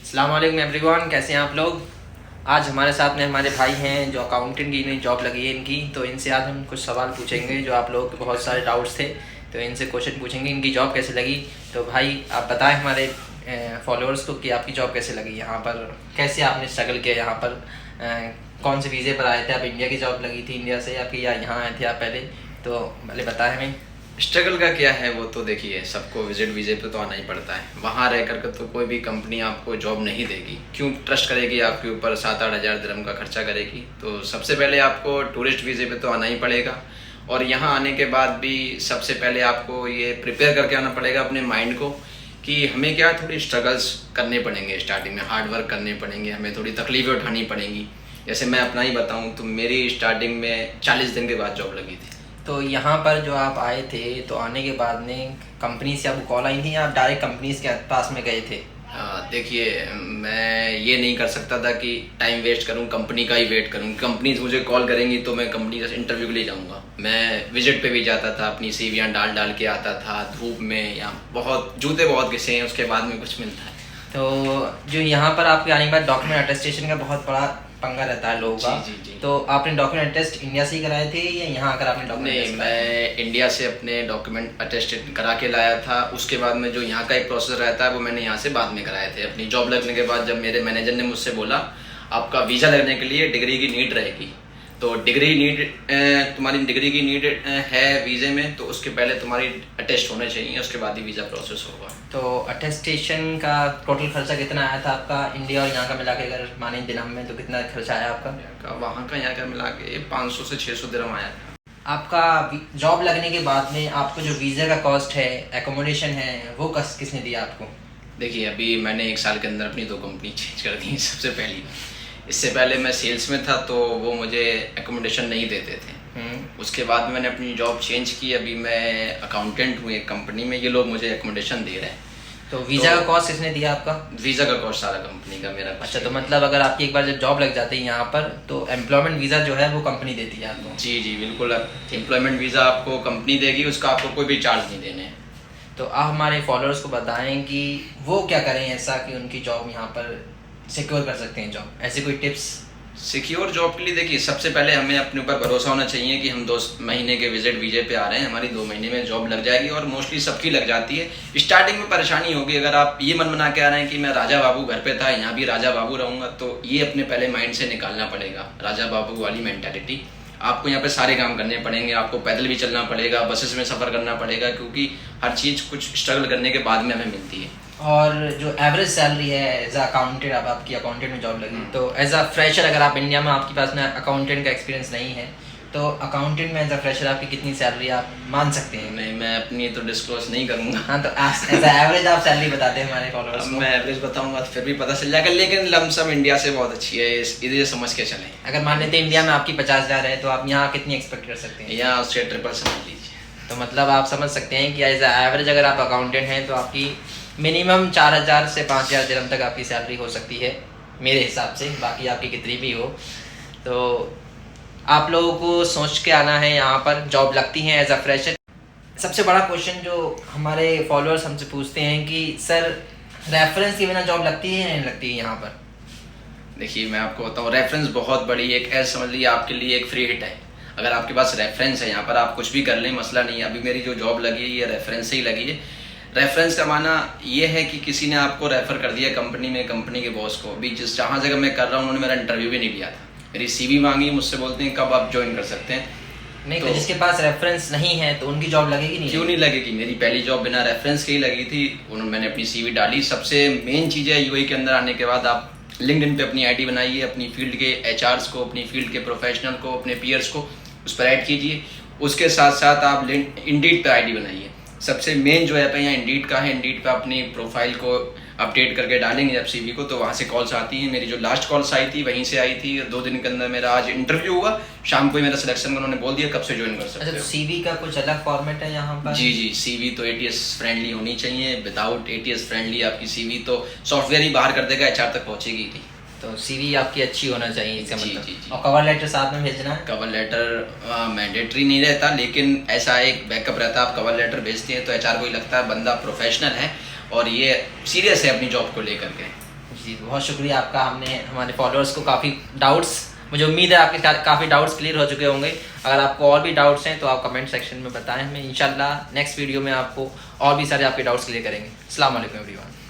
अस्सलाम वालेकुम एवरीवन, कैसे हैं आप लोग। आज हमारे साथ में हमारे भाई हैं जो अकाउंटेंट की नई जॉब लगी है इनकी, तो इनसे आज हम कुछ सवाल पूछेंगे जो आप लोगों के बहुत सारे डाउट्स थे, तो इनसे क्वेश्चन पूछेंगे इनकी जॉब कैसे लगी। तो भाई आप बताएं हमारे फॉलोअर्स को कि आपकी जॉब कैसे लगी यहाँ पर, कैसे आपने स्ट्रगल किया यहाँ पर, कौन से वीज़े पर आए थे आप, इंडिया की जॉब लगी थी इंडिया से या फिर या यहाँ आए थे आप पहले, तो पहले बताएं हमें। स्ट्रगल का क्या है वो तो देखिए, सबको विजिट वीज़े पे तो आना ही पड़ता है। वहाँ रह कर के तो कोई भी कंपनी आपको जॉब नहीं देगी। क्यों ट्रस्ट करेगी आपके ऊपर, 7-8 हज़ार दिरहम का खर्चा करेगी। तो सबसे पहले आपको टूरिस्ट वीज़े पे तो आना ही पड़ेगा। और यहाँ आने के बाद भी सबसे पहले आपको ये प्रिपेयर करके आना पड़ेगा अपने माइंड को कि हमें क्या थोड़ी स्ट्रगल्स करने पड़ेंगे, स्टार्टिंग में हार्ड वर्क करने पड़ेंगे, हमें थोड़ी तकलीफ़ें उठानी पड़ेंगी। जैसे मैं अपना ही बताऊँ तो मेरी स्टार्टिंग में 40 दिन के बाद जॉब लगी थी। तो यहाँ पर जो आप आए थे तो आने के बाद में कंपनी से आपको कॉल आई थी या आप डायरेक्ट कंपनीज के पास में गए थे। देखिए, मैं ये नहीं कर सकता था कि टाइम वेस्ट करूं, कंपनी का ही वेट करूं। कंपनीज मुझे कॉल करेंगी तो मैं कंपनी का इंटरव्यू के लिए जाऊंगा। मैं विजिट पे भी जाता था, अपनी सीवियाँ डाल डाल के आता था धूप में, या बहुत जूते बहुत घिसे हैं, उसके बाद में कुछ मिलता है। तो जो यहाँ पर आपके आने के बाद डॉक्यूमेंट अटेस्टेशन का बहुत बड़ा पंगा रहता है लोगों का। जी जी जी। तो आपने डॉक्यूमेंट अटेस्ट इंडिया से ही कराए थे या यहाँ आकर आपने डॉक्यूमेंट नहीं, मैं इंडिया से अपने डॉक्यूमेंट अटेस्टेड करा के लाया था। उसके बाद में जो यहाँ का एक प्रोसेस रहता है वो मैंने यहाँ से बाद में कराए थे। अपनी जॉब लगने के बाद जब मेरे मैनेजर ने मुझसे बोला आपका वीज़ा लगने के लिए डिग्री की नीड रहेगी, तो डिग्री नीड, तुम्हारी डिग्री की नीड है वीज़े में, तो उसके पहले तुम्हारी अटेस्ट होने चाहिए, उसके बाद ही वीज़ा प्रोसेस होगा। तो अटेस्टेशन का टोटल खर्चा कितना आया था आपका इंडिया और यहाँ का मिला के, अगर माने दिरहम में, तो कितना खर्चा आया आपका? वहाँ का यहाँ का मिला के 500 से 600 दिरहम आया था। आपका जॉब लगने के बाद में आपको जो वीज़ा का कॉस्ट है, एकोमोडेशन है, वो किसने दिया आपको? देखिए, अभी मैंने 1 साल के अंदर अपनी 2 कंपनी चेंज कर दी। सबसे पहली, इससे पहले मैं सेल्स में था तो वो मुझे एकोमोडेशन नहीं देते थे। उसके बाद मैंने अपनी जॉब चेंज की, अभी मैं अकाउंटेंट हूँ एक कंपनी में, ये लोग मुझे एकोमोडेशन दे रहे हैं। तो वीज़ा का कॉस्ट किसने दिया आपका? वीज़ा का कॉस्ट सारा कंपनी का मेरा। अच्छा, तो मतलब अगर आपकी एक बार जब जॉब लग जाती है यहाँ पर तो एम्प्लॉयमेंट वीज़ा जो है वो कंपनी देती है आपको? जी जी बिल्कुल, एम्प्लॉयमेंट वीज़ा आपको कंपनी देगी, उसका आपको कोई भी चार्ज नहीं देने हैं। तो आप हमारे फॉलोअर्स को बताएं कि वो क्या करें ऐसा कि उनकी जॉब यहाँ पर सिक्योर कर सकते हैं जॉब, ऐसे कोई टिप्स? सिक्योर जॉब के लिए देखिए, सबसे पहले हमें अपने ऊपर भरोसा होना चाहिए कि हम 2 महीने के विजिट वीजे पे आ रहे हैं, हमारी 2 महीने में जॉब लग जाएगी। और मोस्टली सबकी लग जाती है। स्टार्टिंग में परेशानी होगी, अगर आप ये मन बना के आ रहे हैं कि मैं राजा बाबू घर पे था, यहाँ भी राजा बाबू रहूँगा, तो ये अपने पहले माइंड से निकालना पड़ेगा। राजा बाबू वाली मैंटेलिटी, आपको यहाँ पे सारे काम करने पड़ेंगे, आपको पैदल भी चलना पड़ेगा, बसेस में सफ़र करना पड़ेगा, क्योंकि हर चीज़ कुछ स्ट्रगल करने के बाद में हमें मिलती है। और जो एवरेज सैलरी है एज अ अकाउंटेंट, अब आपकी अकाउंटेंट में जॉब लगी, तो एज अ फ्रेशर अगर आप इंडिया में, आपके पास में अकाउंटेंट का एक्सपीरियंस नहीं है, तो अकाउंटेंट में एज अ फ्रेशर आपकी कितनी सैलरी आप मान सकते हैं? नहीं, मैं अपनी तो डिस्क्लोज नहीं करूँगा। हाँ, तो एज अ एवरेज आप सैलरी बताते हैं हमारे फॉलोअर्स को। मैं एवरेज बताऊंगा तो फिर भी पता चल जाएगा, लेकिन लमसम इंडिया से बहुत अच्छी है, इधर समझ के चलें। अगर मान लेते हैं इंडिया में आपकी 50,000 है, तो आप यहाँ कितनी एक्सपेक्ट कर सकते हैं? यहाँ उससे ट्रिपल समझ लीजिए। तो मतलब आप समझ सकते हैं कि एज अ एवरेज अगर आप अकाउंटेंट हैं तो आपकी मिनिमम 4,000 से 5,000 दिरहम तक आपकी सैलरी हो सकती है मेरे हिसाब से, बाकी आपकी कितनी भी हो। तो आप लोगों को सोच के आना है, यहाँ पर जॉब लगती है एज अ फ्रेशर। सबसे बड़ा क्वेश्चन जो हमारे फॉलोअर्स हमसे पूछते हैं कि सर रेफरेंस के बिना जॉब लगती है या नहीं लगती है यहाँ पर? देखिए, मैं आपको बताऊँ, रेफरेंस बहुत बड़ी एक ऐसे समझ लीजिए आपके लिए एक फ्री हिट है। अगर आपके पास रेफरेंस है, यहाँ पर आप कुछ भी कर लें, मसला नहीं है। अभी मेरी जो जॉब लगी है ये रेफरेंस से ही लगी है। रेफरेंस का माना ये है कि किसी ने आपको रेफर कर दिया कंपनी में, कंपनी के बॉस को। अभी जहाँ जगह मैं कर रहा हूँ उन्होंने मेरा इंटरव्यू भी नहीं लिया था, मेरी सीवी मांगी, मुझसे बोलते हैं कब आप ज्वाइन कर सकते हैं। नहीं, तो जिसके पास रेफरेंस नहीं है तो उनकी जॉब लगेगी नहीं? क्यों नहीं लगेगी? मेरी पहली जॉब बिना रेफरेंस के ही लगी थी। मैंने अपनी सीवी डाली। सबसे मेन चीज़ है यूएई के अंदर आने के बाद आप लिंक्डइन पे अपनी आईडी बनाइए, अपनी फील्ड के एचआर्स को, अपनी फील्ड के प्रोफेशनल को, अपने पीयर्स को उस पर ऐड कीजिए। उसके साथ साथ आप इंडीड पे आईडी बनाइए। सबसे मेन जो ऐप है यहाँ इंडीड का है। इंडीड पे अपनी प्रोफाइल को अपडेट करके डालेंगे जब सीवी को, तो वहाँ से कॉल्स आती हैं। मेरी जो लास्ट कॉल्स आई थी वहीं से आई थी। 2 दिन के अंदर मेरा आज इंटरव्यू हुआ, शाम को ही मेरा सिलेक्शन का उन्होंने बोल दिया कब से ज्वाइन कर सकते हो। अच्छा, तो सीवी का कुछ अलग फॉर्मेट है यहाँ पर? जी जी, सीवी तो एटीएस फ्रेंडली होनी चाहिए। विदाउट एटीएस फ्रेंडली आपकी सीवी तो सॉफ्टवेयर ही बाहर कर देगा, एचआर तक पहुँचेगी नहीं। तो सीवी आपकी अच्छी होना चाहिए इसका जी, मतलब। जी, जी। और कवर लेटर साथ में भेजना है? कवर लेटर मैंडेटरी नहीं रहता, लेकिन ऐसा एक बैकअप रहता है। आप कवर लेटर भेजते हैं तो एचआर को ही लगता है बंदा प्रोफेशनल है और ये सीरियस है अपनी जॉब को लेकर के। जी बहुत शुक्रिया आपका। हमने हमारे फॉलोअर्स को काफ़ी डाउट्स, मुझे उम्मीद है आपके काफ़ी डाउट्स क्लियर हो चुके होंगे। अगर आपको और भी डाउट्स हैं तो आप कमेंट सेक्शन में बताएं हमें, इंशाल्लाह नेक्स्ट वीडियो में आपको और भी सारे आपके डाउट्स क्लियर करेंगे। अस्सलाम वालेकुम एवरीवन।